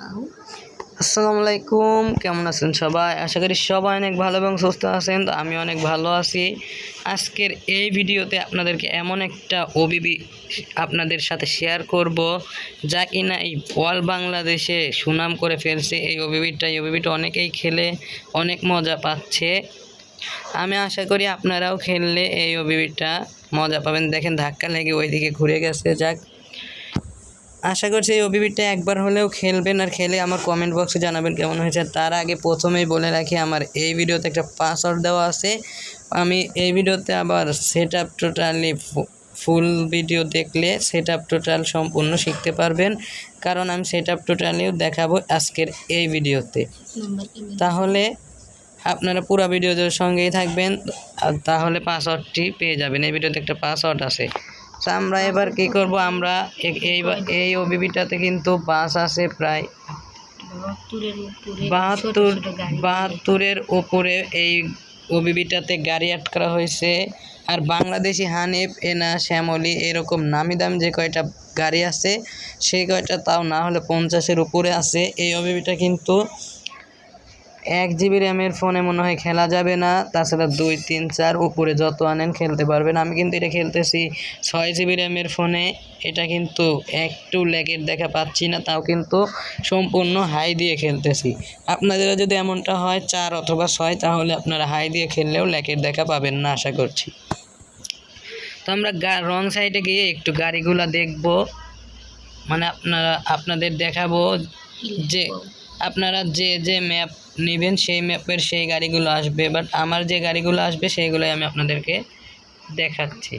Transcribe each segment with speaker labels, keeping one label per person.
Speaker 1: আসসালামু আলাইকুম, কেমন আছেন সবাই? আশা করি সবাই অনেক ভালো এবং সুস্থ আছেন। তো আমি অনেক ভালো আছি। আজকের এই ভিডিওতে আপনাদেরকে এমন একটা ওবিবি আপনাদের সাথে শেয়ার করব, যা কিনা এই অল বাংলাদেশে সুনাম করে ফেলছে। এই ওবিবিটা অনেকেই খেলে অনেক মজা পাচ্ছে। আমি আশা করি আপনারাও খেললে এই ওবিবিটা মজা পাবেন। দেখেন, ধাক্কা লেগে ওইদিকে ঘুরে গেছে। যাক, আশা করছি এই ওবিবিটা একবার হলেও খেলবেন, আর খেলে আমার কমেন্ট বক্সে জানাবেন কেমন হয়েছে। তার আগে প্রথমেই বলে রাখি, আমার এই ভিডিওতে একটা পাসওয়ার্ড দেওয়া আছে। আমি এই ভিডিওতে আবার set up totally full video দেখলে সেট আপ টোটাল সম্পূর্ণ শিখতে পারবেন, কারণ আমি সেট আপ টোটালিও দেখাবো আজকের এই ভিডিওতে। তাহলে আপনারা পুরো ভিডিওর সঙ্গেই থাকবেন, আর তাহলে পাসওয়ার্ডটি পেয়ে যাবেন। এই ভিডিওতে একটা পাসওয়ার্ড আছে। তো আমরা এবার কি করব, আমরা এই ওবিবিটাতে কিন্তু বাস আছে প্রায় 72-এর উপরে। এই ওবিবিটাতে গাড়ি অ্যাড করা হয়েছে। আর বাংলাদেশি হানিফ, এনা, শ্যামলী এরকম নামি দামি যে কয়টা গাড়ি আছে সেই কয়টা তাও না হলে 50-এর উপরে আছে। এই ওবিবিটা কিন্তু 1 GB র্যামের ফোনে মনে হয় খেলা যাবে না, তাছাড়া 2, 3, 4 উপরে যত আনেন খেলতে পারবেন। আমি কিন্তু এটা খেলতেছি 6 GB র্যামের ফোনে। এটা কিন্তু একটু ল্যাগের দেখা পাচ্ছি না, তাও কিন্তু সম্পূর্ণ হাই দিয়ে খেলতেছি। আপনাদেরও যদি এমনটা হয় 4 অথবা 6, তাহলে আপনারা হাই দিয়ে খেললেও ল্যাগের দেখা পাবেন না আশা করছি। তো আমরা রং সাইডে গিয়ে একটু গাড়িগুলো দেখব, মানে আপনাদের দেখাবো যে আপনারা যে ম্যাপ নেবেন সেই ম্যাপের সেই গাড়িগুলো আসবে। বাট আমার যে গাড়িগুলো আসবে সেইগুলোই আমি আপনাদেরকে দেখাচ্ছি।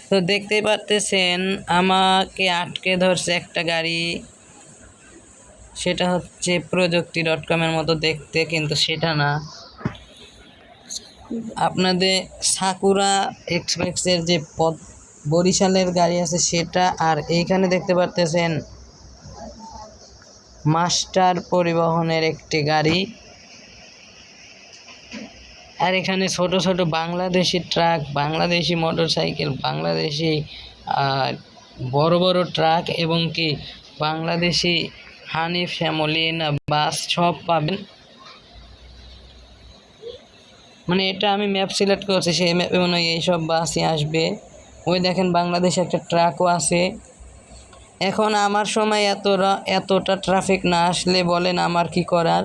Speaker 1: তো দেখতেই পারতেছেন আমাকে আটকে ধরছে একটা গাড়ি। সেটা হচ্ছে প্রযুক্তি.com-এর মতো দেখতে, কিন্তু সেটা না। আপনাদের সাকুরা এক্সপ্রেসের যে বরিশালের গাড়ি আছে সেটা। আর এইখানে দেখতে পারতেছেন মাস্টার পরিবহনের একটি গাড়ি। আর এখানে ছোট ছোট বাংলাদেশি ট্রাক, বাংলাদেশি মোটরসাইকেল, বাংলাদেশি বড় বড় ট্রাক এবং কি বাংলাদেশি হানিফ, শ্যামলী না বাস সব পাবেন। মানে এটা আমি ম্যাপ সিলেক্ট করছি, সেই ম্যাপে মনে হয় এইসব বাসই আসবে। ওই দেখেন বাংলাদেশে একটা ট্রাকও আছে। এখন আমার সময় এতটা ট্রাফিক না আসলে বলেন আমার কি করার।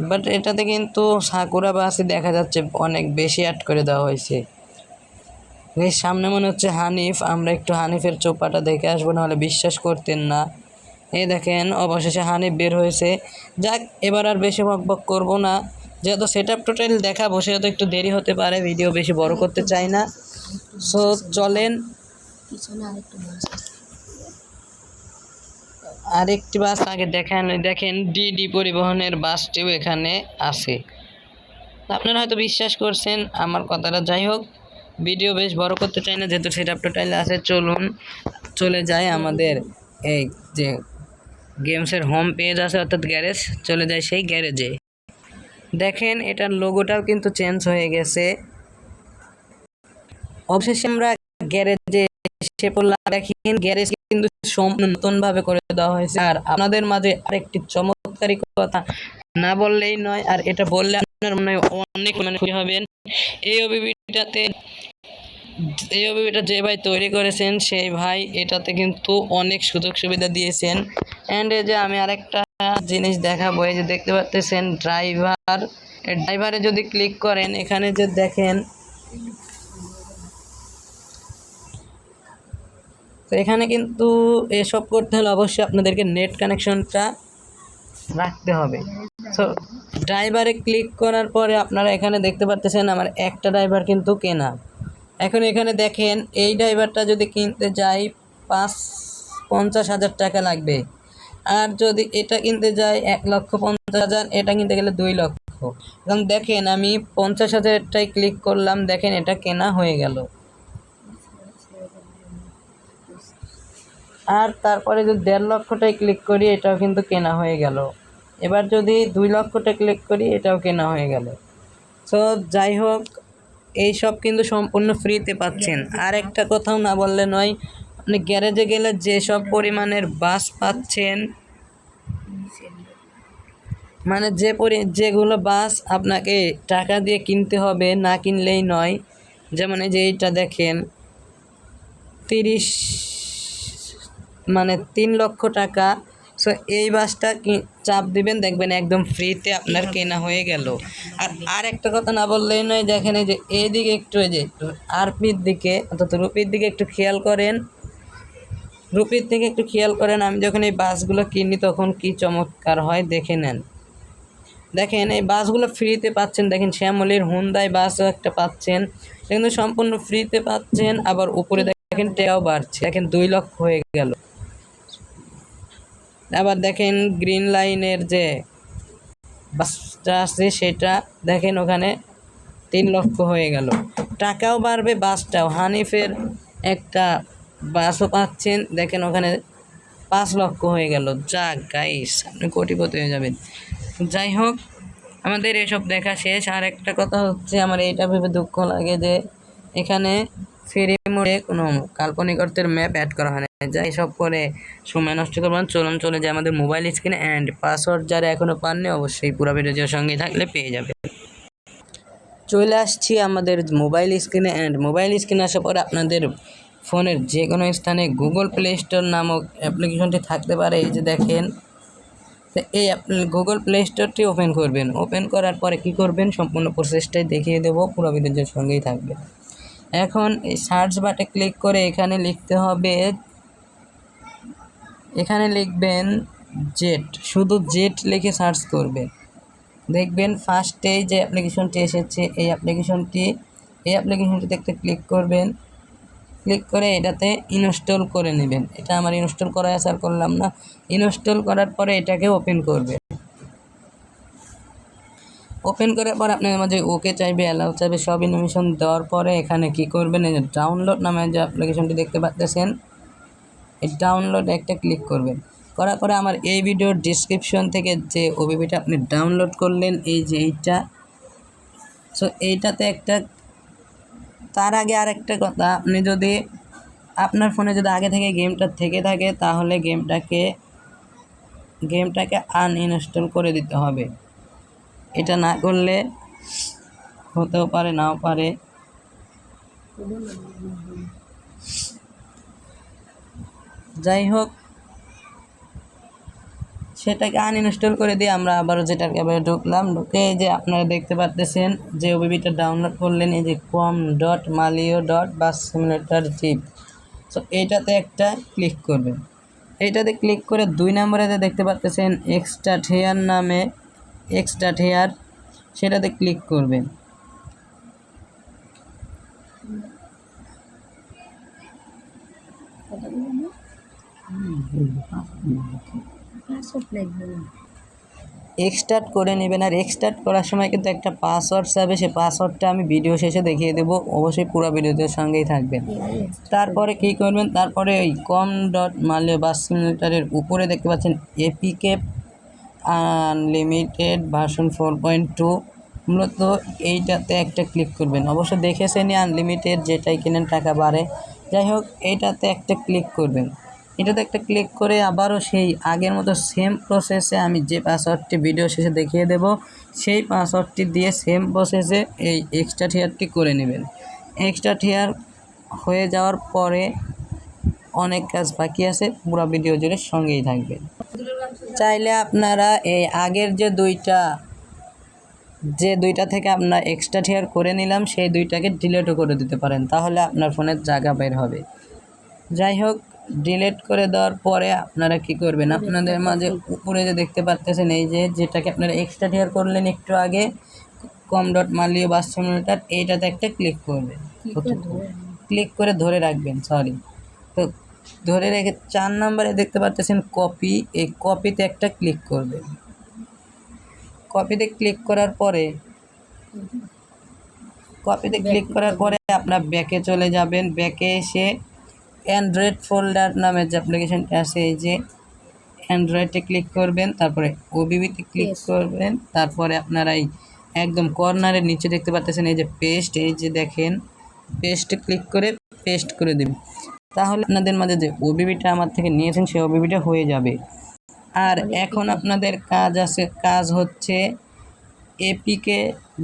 Speaker 1: বাট এটাতে কিন্তু সাকুরা বাসই দেখা যাচ্ছে অনেক বেশি অ্যাড করে দেওয়া হয়েছে। এই সামনে মনে হচ্ছে হানিফ, আমরা একটু হানিফের চোপাটা দেখে আসবো, নাহলে বিশ্বাস করতেন না। এই দেখেন অবশেষে হানিফ বের হয়েছে। যাক, এবার আর বেশি বকবক করবো না, যেহেতু সেট আপ টোটাল দেখাবো সেহেতু একটু দেরি হতে পারে, ভিডিও বেশি বড় করতে চাই না। সো চলেন, আরেকটি বাস আগে দেখেন ডিডি পরিবহনের বাসটিও এখানে আছে। আপনারা হয়তো বিশ্বাস করছেন আমার কথাটা। যাই হোক, ভিডিও বেশ বড় করতে চাই না, যেহেতু সেট আপ টোটাল আছে। চলে যায় আমাদের এই যে গেমসের হোম পেজ আছে, অর্থাৎ গ্যারেজ। চলে যায় সেই গ্যারেজে। দেখেন এটার লোগোটাও কিন্তু চেঞ্জ হয়ে গেছে। অবশেষে আমরা গ্যারেজে এসে পড়লাম। দেখেন গ্যারেজ কিন্তু সম্পূর্ণ নতুনভাবে করে দেওয়া হয়েছে। আর আপনাদের মাঝে আরেকটি চমৎকারী কথা না বললেই নয়, আর এটা বললে আপনার মনে হয় অনেক খুশি হবেন। এই ওবিবিটা যে ভাই তৈরি করেছেন সেই ভাই এটাতে কিন্তু অনেক সুযোগ সুবিধা দিয়েছেন। অ্যান্ড এই যে আমি আরেকটা জিনিস দেখাবো, এই যে দেখতে পাচ্ছেন ড্রাইভারে যদি ক্লিক করেন, এখানে যে দেখেন, তো এখানে কিন্তু এসব করতে হলে অবশ্যই আপনাদেরকে নেট কানেকশনটা রাখতে হবে। সো ড্রাইভারে ক্লিক করার পরে আপনারা এখানে দেখতে পাচ্ছেন আমার একটা ড্রাইভার কিন্তু কেনা। এখন এখানে দেখেন এই ড্রাইভারটা যদি কিনতে যাই 50,000 টাকা লাগবে। আর যদি এটা কিনতে যাই 1,50,000, এটা কিনতে গেলে 2 লক্ষ। এখন দেখেন আমি 50,000টাই ক্লিক করলাম, দেখেন এটা কেনা হয়ে গেল। আর তারপরে যদি 1.5 লক্ষটায় ক্লিক করি, এটাও কিন্তু কেনা হয়ে গেল। এবার যদি 2 লক্ষটা ক্লিক করি, এটাও কেনা হয়ে গেল। সো যাই হোক, এই সব কিন্তু সম্পূর্ণ ফ্রিতে পাচ্ছেন। আর একটা কথাও না বললে নয়, আপনি গ্যারেজে গেলে যেসব পরিমাণের বাস পাচ্ছেন, মানে যেগুলো বাস আপনাকে টাকা দিয়ে কিনতে হবে, না কিনলেই নয়। যেমন এই যে এইটা দেখেন 30 মানে 3 লক্ষ টাকা। সো এই বাসটা চাপ দিবেন, দেখবেন একদম ফ্রিতে আপনার কেনা হয়ে গেল। আর একটা কথা না বললেই নয়, দেখেন এই যে এইদিকে একটু, এই যে আরপির দিকে অর্থাৎ রুপির দিকে একটু খেয়াল করেন, রুপির দিকে একটু খেয়াল করেন। আমি যখন এই বাসগুলো কিনি তখন কি চমৎকার হয় দেখে নেন। দেখেন এই বাসগুলো ফ্রিতে পাচ্ছেন, দেখেন শ্যামলীর হুন্দাই বাসও একটা পাচ্ছেন, কিন্তু সম্পূর্ণ ফ্রিতে পাচ্ছেন। আবার উপরে দেখেন টাকাও বাড়ছে, দেখেন 2 লক্ষ হয়ে গেল। আবার দেখেন গ্রিন লাইনের যে বাসটা আছে সেটা দেখেন ওখানে 3 লক্ষ হয়ে গেল, টাকাও বাড়বে, বাসটাও হানিফের একটা বাসও পাচ্ছেন, দেখেন ওখানে 5 লক্ষ হয়ে গেল। যাক গাইস, আপনি কোটিপতি হয়ে যাবেন। যাই হোক, আমাদের এসব দেখা শেষ। আর একটা কথা হচ্ছে, আমার এইটা ভেবে দুঃখ লাগে যে এখানে ফ্রি মোডে কোনো কাল্পনিক অর্থের ম্যাপ অ্যাড করা হয় না। যা এসব করে সময় নষ্ট করবেন, চলে যায় আমাদের মোবাইল স্ক্রিনে। অ্যান্ড পাসওয়ার্ড যারা এখনও পাননি অবশ্যই পুরো ভিডিওর সঙ্গে থাকলে পেয়ে যাবে। চলে আসছি আমাদের মোবাইল স্ক্রিনে। অ্যান্ড মোবাইল স্ক্রিনে আসার পরে আপনাদের ফোনের যে কোনো স্থানে গুগল প্লে স্টোর নামক অ্যাপ্লিকেশনটি থাকতে পারে। এই যে দেখেন, তো এই গুগল প্লে স্টোরটি ওপেন করবেন। ওপেন করার পরে কি করবেন সম্পূর্ণ প্রসেসটাই দেখিয়ে দেবো, পুরো ভিডিওর সঙ্গেই থাকবে। এখন এই সার্চ বাটে ক্লিক করে এখানে লিখতে হবে, এখানে লিখবেন জেট, শুধু জেট লিখে সার্চ করবেন। দেখবেন ফার্স্টেই যে অ্যাপ্লিকেশনটি এসেছে এই অ্যাপ্লিকেশনটিতে একটা ক্লিক করবেন। ক্লিক করে এটাতে ইনস্টল করে নেবেন। এটা আমার ইনস্টল করা আছে, আর করলাম না। ইনস্টল করার পরে এটাকে ওপেন করবে। ওপেন করার পর আপনার মাঝে ওকে চাইবে, অ্যালাউ চাইবে, সব ইনফরমেশন দেওয়ার পরে এখানে কি করবেন, এই যে ডাউনলোড নামে যে অ্যাপ্লিকেশনটি দেখতে পাচ্ছেন এই ডাউনলোড একটা ক্লিক করবেন। করার পরে আমার এই ভিডিওর ডিসক্রিপশন থেকে যে ওবিবিটা আপনি ডাউনলোড করলেন, এই যে এইটা, সো এইটাতে একটা, তার আগে আরেকটা কথা, আপনি যদি আপনার ফোনে যদি আগে থেকে গেমটা থেকে থাকে তাহলে গেমটাকে আনইনস্টল করে দিতে হবে। এটা না করলে হতেও পারে, নাও পারে। যাই হোক, সেটাকে আনইনস্টল করে দিয়ে আমরা আবারও যেটাকে আবার ঢুকলাম। ঢুকে এই যে আপনারা দেখতে পাচ্ছেন যে ওবিবিটা ডাউনলোড করলেন, এই যে com.malio.bus-simulator-zip। সো এইটাতে একটা ক্লিক করবেন। এইটাতে ক্লিক করে 2 নম্বরে যে দেখতে পাচ্ছেন এক্সট্রাক্ট হেয়ার নামে, এক্সট্রাক্ট হেয়ার, সেটাতে ক্লিক করবেন। এক্সট্রাক্ট করে নেবেন। আর এক্সট্রাক্ট করার সময় কিন্তু একটা পাসওয়ার্ড চাইবে, সেই পাসওয়ার্ডটা আমি ভিডিও শেষে দেখিয়ে দেবো, অবশ্যই পুরো ভিডিওর সঙ্গেই থাকবেন। তারপরে কী করবেন, তারপরে ওই com.malio-bus-simulator-এর উপরে দেখতে পাচ্ছেন এপিকে আনলিমিটেড ভার্সন 4.2, মূলত এইটাতে একটা ক্লিক করবেন। অবশ্য দেখেছেনই আনলিমিটেড, যেটাই কিনেন টাকা বাড়ে। যাই হোক, এইটাতে একটা ক্লিক করবেন। এটাতে একটা ক্লিক করে আবারও সেই আগের মতো সেম প্রসেসে আমি যে পাসওয়ার্ডটি ভিডিও শেষে দেখিয়ে দেব, সেই পাসওয়ার্ডটি দিয়ে সেম প্রসেসে এই এক্সট্রা হেয়ারটি করে নেবেন। এক্সট্রা হেয়ার হয়ে যাওয়ার পরে অনেক কাজ বাকি আছে, পুরো ভিডিও জুড়ে সঙ্গেই থাকবেন। চাইলে আপনারা এই আগের যে দুইটা থেকে আপনার এক্সট্রা হেয়ার করে নিলাম, সেই দুইটাকে ডিলিটও করে দিতে পারেন, তাহলে আপনার ফোনের জায়গা বের হবে। যাই হোক, ডিলিট করে দেওয়ার পরে আপনারা কি করবেন, আপনাদের মাঝে উপরে যে দেখতে পাচ্ছেন এই যে যেটাকে আপনারা এক্সট্রা হেয়ার করলেন একটু আগে, com.malio-bus-simulator, এইটাতে একটা ক্লিক করবেন। ক্লিক করে ধরে রাখবেন, তো ধরে রেখে 4 নম্বরে দেখতে পাচ্ছেন কপি, এই কপিতে একটা ক্লিক করবেন। কপিতে ক্লিক করার পরে আপনার ব্যাকে চলে যাবেন। ব্যাকে এসে অ্যান্ড্রয়েড ফোল্ডার নামে যে অ্যাপ্লিকেশনটা আছে, এই যে অ্যান্ড্রয়েডে ক্লিক করবেন, তারপরে ওবিবিতে ক্লিক করবেন। তারপরে আপনারা এই একদম কর্নারের নিচে দেখতে পাচ্ছেন এই যে পেস্ট, এই যে দেখেন পেস্টে ক্লিক করে পেস্ট করে দেবেন। তাহলে আপনাদের মাঝে যে ওবিবিটা আমার থেকে নিয়েছেন সেই ওবিবিটা হয়ে যাবে। আর এখন আপনাদের কাজ হচ্ছে এপিকে,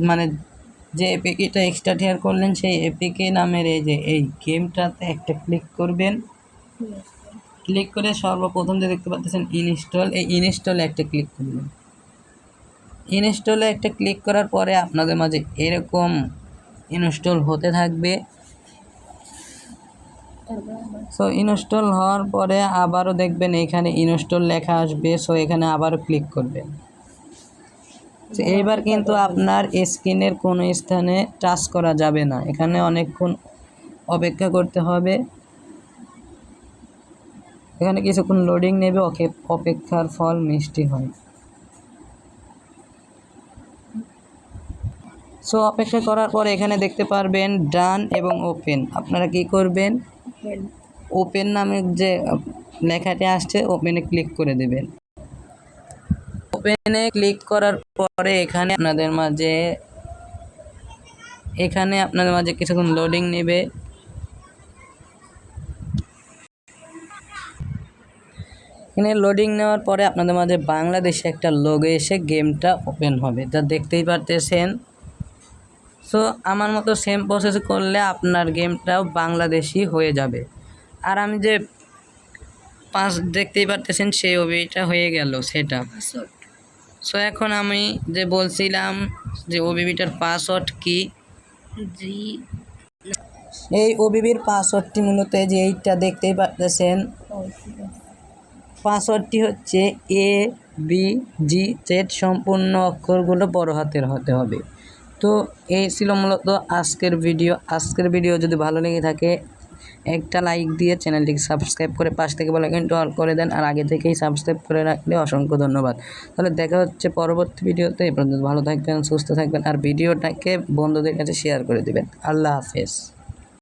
Speaker 1: মানে যে এপিকেটা এক্সট্রা করলেন সেই এপিকে নামের এই গেমটাতে একটা ক্লিক করবেন। ক্লিক করে সর্বপ্রথম যে দেখতে পাচ্ছেন ইনস্টল, এই ইনস্টলে একটা ক্লিক করবেন। ইনস্টলে একটা ক্লিক করার পরে আপনাদের মাঝে এরকম ইনস্টল হতে থাকবে। সো ইনস্টল হওয়ার পরে আবারও দেখবেন এখানে ইনস্টল লেখা আসবে। সো এখানে আবারও ক্লিক করবেন। তো এইবার কিন্তু আপনার স্ক্রিনের কোনো স্থানে টাচ করা যাবে না, এখানে অনেকক্ষণ অপেক্ষা করতে হবে। এখানে কিছুক্ষণ লোডিং নেবে, অপেক্ষার ফল মিষ্টি হয়। সো অপেক্ষা করার পর এখানে দেখতে পারবেন ডান এবং ওপেন। আপনারা কি করবেন, ওপেন নামে যে লেখাটি আসছে ওপেনে ক্লিক করে দেবেন। ওপেনে ক্লিক করার পরে এখানে আপনাদের মাঝে কিছুক্ষণ লোডিং নেবে। এখানে লোডিং নেওয়ার পরে আপনাদের মাঝে বাংলাদেশে একটা লোগো এসে গেমটা ওপেন হবে, যা দেখতেই পারতেছেন। সো আমার মতো সেম প্রসেস করলে আপনার গেমটাও বাংলাদেশি হয়ে যাবে। আর আমি যে দেখতেই পারতেছেন সেই ওবিটা হয়ে গেল সেটা। সো এখন আমি যে বলছিলাম যে ওবিবিটার পাসওয়ার্ড কি, এই ওবিবির পাসওয়ার্ডটি মূলত যে এইটা দেখতেই পারতেছেন। পাসওয়ার্ডটি হচ্ছে ABGZ, সম্পূর্ণ অক্ষরগুলো বড় হাতের হতে হবে। তো এই ছিল মূলত আজকের ভিডিও। যদি ভালো লেগে থাকে একটা লাইক দিয়ে চ্যানেলটিকে সাবস্ক্রাইব করে পাশ থেকে বেল আইকনটি অল করে দেন। আর আগে থেকেই সাবস্ক্রাইব করে রাখলে অসংখ্য ধন্যবাদ। তাহলে দেখা হচ্ছে পরবর্তী ভিডিওতে। এ পর্যন্ত ভালো থাকবেন, সুস্থ থাকবেন, আর ভিডিওটাকে বন্ধুদের কাছে শেয়ার করে দেবেন। আল্লাহ হাফেজ।